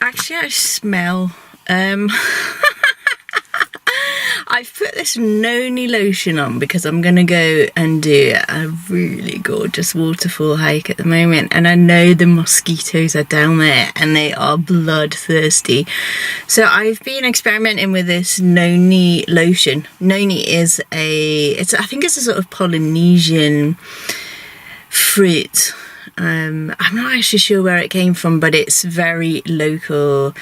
Actually, I smell. I've put this noni lotion on because I'm gonna go and do a really gorgeous waterfall hike at the moment, and I know the mosquitoes are down there and they are bloodthirsty. So I've been experimenting with this noni lotion. Noni is I think it's a sort of Polynesian fruit. I'm not actually sure where it came from, but it's very local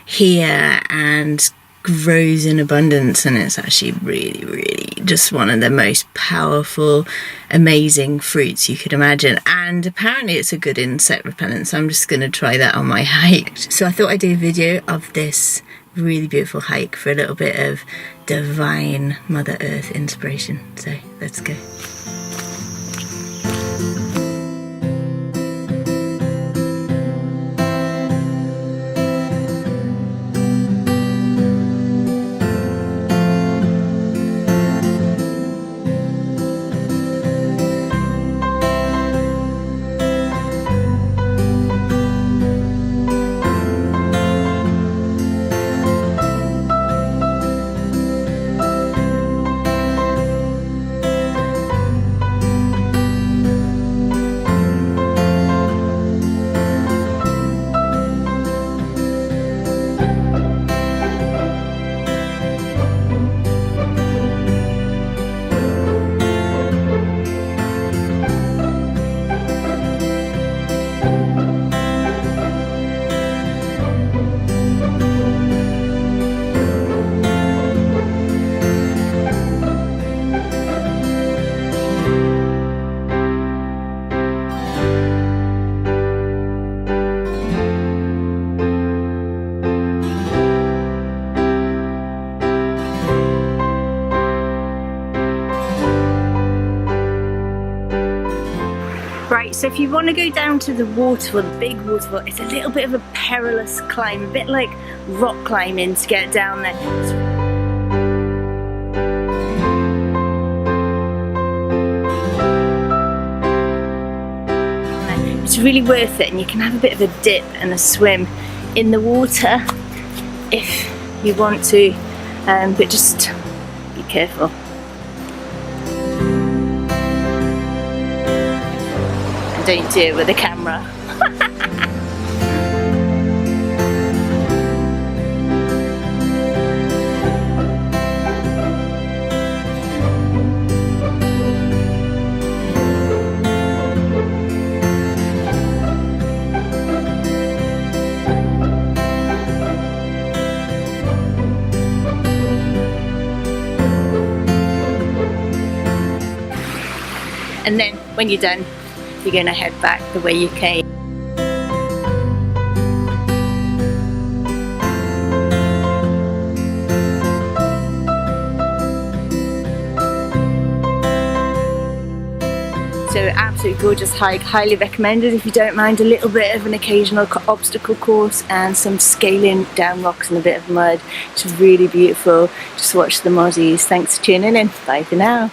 here and grows in abundance, and it's actually really just one of the most powerful, amazing fruits you could imagine. And apparently it's a good insect repellent, so I'm just going to try that on my hike. So I thought I'd do a video of this really beautiful hike for a little bit of divine Mother Earth inspiration. So let's go. Right, so if you want to go down to the waterfall, the big waterfall, it's a little bit of a perilous climb, a bit like rock climbing to get down there. It's really worth it, and you can have a bit of a dip and a swim in the water if you want to, but just be careful. Don't do it with a camera. And then when you're done, you're going to head back the way you came. So absolutely gorgeous hike, highly recommended if you don't mind a little bit of an occasional obstacle course and some scaling down rocks and a bit of mud. It's really beautiful. Just watch the mozzies. Thanks for tuning in. Bye for now.